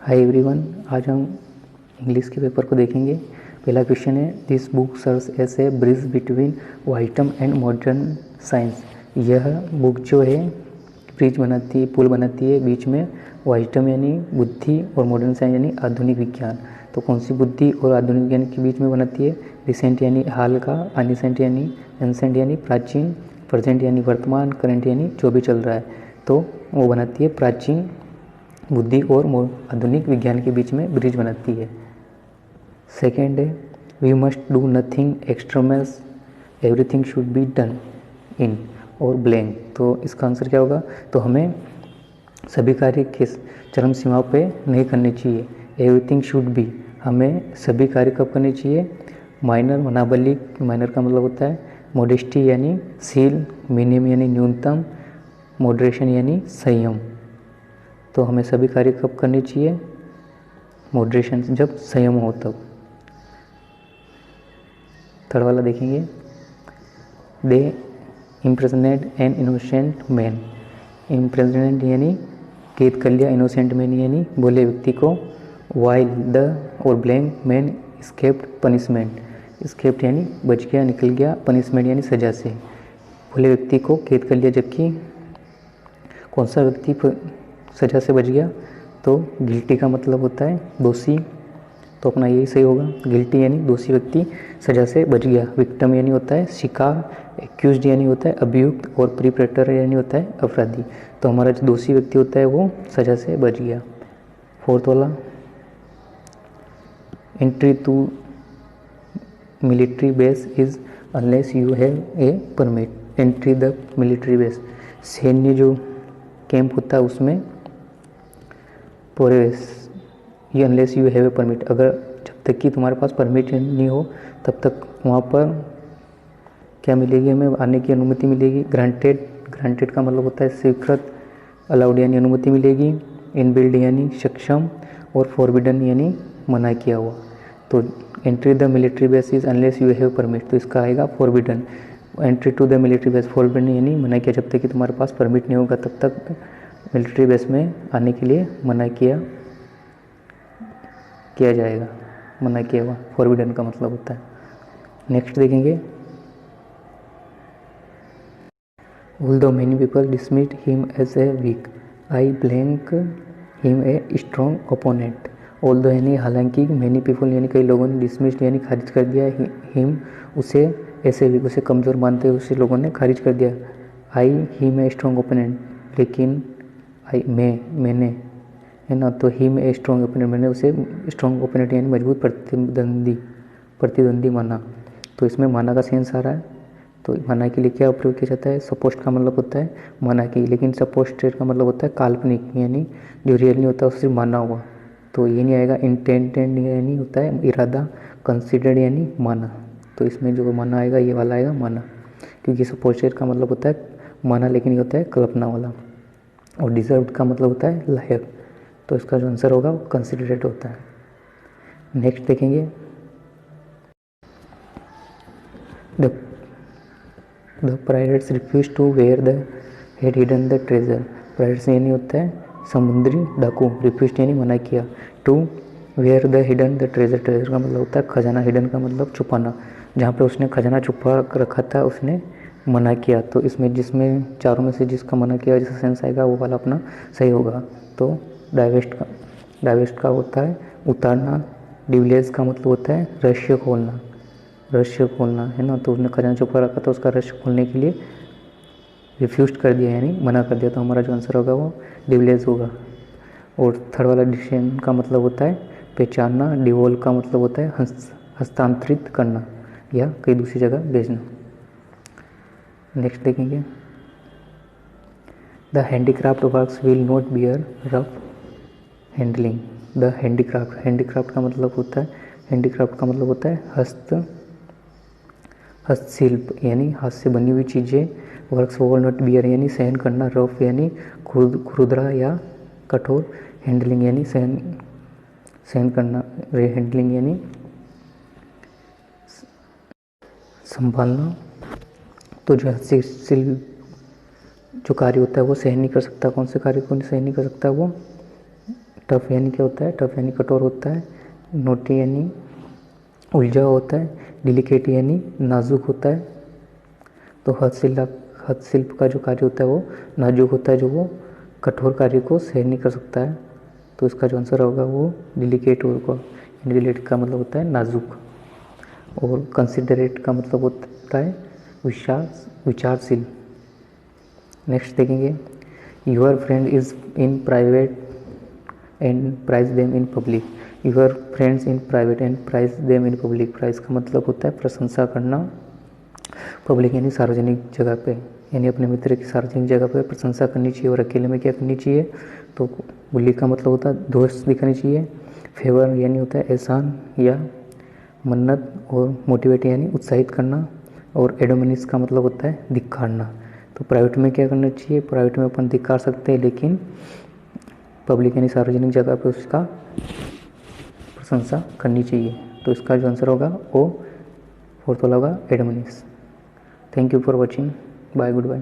Hi everyone, आज हम English के पेपर को देखेंगे। पहला क्वेश्चन है, this book serves as a bridge between wisdom and modern science. यह बुक जो है ब्रिज बनाती है, पुल बनाती है बीच में वाइटम यानी बुद्धि और मॉडर्न साइंस यानी आधुनिक विज्ञान। तो कौन सी बुद्धि और आधुनिक विज्ञान के बीच में बनाती है? रिसेंट यानी हाल का, अनिसेंट यानी एंसेंट यानी प्राचीन, प्रेजेंट यानी वर्तमान, करंट यानी जो भी चल रहा है। तो वो बनाती है प्राचीन बुद्धि और आधुनिक विज्ञान के बीच में ब्रिज बनाती है। सेकेंड है, we must do nothing extremes, everything should be done in और ब्लैंक। तो इसका आंसर क्या होगा? तो हमें सभी कार्य किस चरम सीमा पे नहीं करने चाहिए। एवरीथिंग शुड बी, हमें सभी कार्य कब करने चाहिए? माइनर मनाबलिक, माइनर का मतलब होता है मोडेस्टी यानी सील, मिनिमम यानी न्यूनतम, मॉडरेशन यानी संयम। तो हमें सभी कार्य कब करनी चाहिए? मॉडरेशन, जब संयम हो तब। थर्ड वाला देखेंगे, दे इम्प्रेसनेट एन इनोसेंट मैन। इम्प्रेसनेट यानी कैद कर लिया, इनोसेंट मैन यानी भोले व्यक्ति को, वाइल द और blank man escaped punishment. Escaped यानी बच गया, निकल गया, पनिशमेंट यानी सजा से। भोले व्यक्ति को कैद कर लिया, जबकि कौन सा व्यक्ति सजा से बच गया? तो गिल्टी का मतलब होता है दोषी, तो अपना यही सही होगा। गिल्टी यानी दोषी व्यक्ति सजा से बच गया। विक्टिम यानी होता है शिकार, एक्यूज्ड यानी होता है अभियुक्त, और प्रीप्रेटर यानी होता है अपराधी। तो हमारा जो दोषी व्यक्ति होता है वो सजा से बच गया। फोर्थ वाला, entry to military base is unless you have a permit. Entry the military base, सैन्य जो कैंप होता है उसमें प्रवेश, ये unless you have a permit, अगर जब तक कि तुम्हारे पास परमिट नहीं हो तब तक वहाँ पर क्या मिलेगी? हमें आने की अनुमति मिलेगी। ग्रांटेड, ग्रांटेड का मतलब होता है स्वीकृत, अलाउड यानी अनुमति मिलेगी, इनबिल्ड यानी सक्षम, और फॉरबिडन यानी मना किया हुआ। तो entry the military base is unless you have permit, तो इसका आएगा forbidden. Entry to the military base, forbidden यानी मना किया, जब तक कि तुम्हारे पास परमिट नहीं होगा तब तक मिलिट्री बेस में आने के लिए मना किया जाएगा, मना किया हुआ, फॉरबिडन का मतलब होता है। नेक्स्ट देखेंगे, although many people dismissed him as a weak, I blank him a strong opponent। although यानी हालांकि, many people यानी कई लोगों ने dismissed यानी खारिज कर दिया, him उसे ऐसे वीक, उसे कमज़ोर मानते हुए उसे लोगों ने खारिज कर दिया। I him a strong opponent, लेकिन मैंने, है ना, तो ही में स्ट्रॉन्ग ओपोनेंट, मैंने उसे स्ट्रॉन्ग ओपोनेंट यानी मजबूत प्रतिद्वंदी माना। तो इसमें माना का सेंस आ रहा है। तो माना के लिए क्या उपयोग किया जाता है? सपोस्ट का मतलब होता है माना की, लेकिन सपोस्टेड का मतलब होता है काल्पनिक, यानी जो रियल नहीं होता उसे माना हुआ। तो ये नहीं आएगा। इंटेंटेड यानी होता है इरादा, कंसिडर्ड यानी माना। तो इसमें जो माना आएगा ये वाला आएगा माना, क्योंकि सपोस्टेड का मतलब होता है माना, लेकिन ये होता है कल्पना वाला। और डिजर्व्ड का मतलब होता है लायक। तो इसका जो आंसर होगा वो कंसिडरेट होता है। नेक्स्ट देखेंगे, the pirates refuse to where the had hidden the treasure. Pirates यानी होता है समुद्री डाकू, रिफ्यूज यानी मना किया, to where the hidden the treasure, treasure का मतलब होता है खजाना, हिडन का मतलब छुपाना, जहाँ पे उसने खजाना छुपा रखा था उसने मना किया। तो इसमें जिसमें चारों में से जिसका मना किया जिसका सेंस आएगा वो वाला अपना सही होगा। तो डाइवेस्ट का होता है उतारना, डिविलियर्स का मतलब होता है रहस्य खोलना, रहस्य खोलना, है ना। तो उसने खजाना छुपा रखा था, उसका रहस्य खोलने के लिए रिफ्यूज कर दिया यानी मना कर दिया। तो हमारा जो आंसर होगा वो डिविलियर्स होगा। और थर्ड वाला डिसीजन का मतलब होता है पहचानना, डिवोल्व का मतलब होता है हस्तांतरित करना या कहीं दूसरी जगह भेजना। नेक्स्ट देखेंगे, the handicraft works will not bear rough handling. The handicraft, handicraft का मतलब होता है, हैंडीक्राफ्ट का मतलब होता है हस्तशिल्प यानी हाथ से बनी हुई चीज़ें। वर्क्स विल नॉट बियर यानी सहन करना, रफ यानी खुरदरा या कठोर, हैंडलिंग यानी सहन करना, हैंडलिंग यानी संभालना। तो जो हस्तशिल्प जो कार्य होता है वो सहन नहीं कर सकता। कौन से कार्य को सहन नहीं कर सकता? वो टफ यानी क्या होता है, टफ यानी कठोर होता है, नोटी यानी उलझा हुआ होता है, डिलिकेट यानी नाजुक होता है। तो हस्तशिल्प का जो कार्य होता है वो नाजुक होता है, जो वो कठोर कार्य को सहन नहीं कर सकता है। तो इसका जो आंसर होगा वो डिलिकेट होगा। डिलिकेट का मतलब होता है नाजुक, और कंसिडरेट का मतलब होता है विचारशील। नेक्स्ट देखेंगे, your friend is in private and prize them in public. Your friends in private and prize them in public. Prize का मतलब होता है प्रशंसा करना, पब्लिक यानी सार्वजनिक जगह पे, यानी अपने मित्र की सार्वजनिक जगह पे प्रशंसा करनी चाहिए। और अकेले में क्या करनी चाहिए, तो बुली का मतलब होता है दोस्त दिखानी चाहिए। फेवर यानी होता है एहसान या मन्नत, और मोटिवेट यानी उत्साहित करना, और एडोमिनिस का मतलब होता है दिखाना। तो प्राइवेट में क्या करना चाहिए, प्राइवेट में अपन दिखा सकते हैं, लेकिन पब्लिक यानी सार्वजनिक जगह पे उसका प्रशंसा करनी चाहिए। तो इसका जो आंसर होगा वो फोर्थ वाला होगा एडोमिनिस। Thank you for watching, bye, good bye.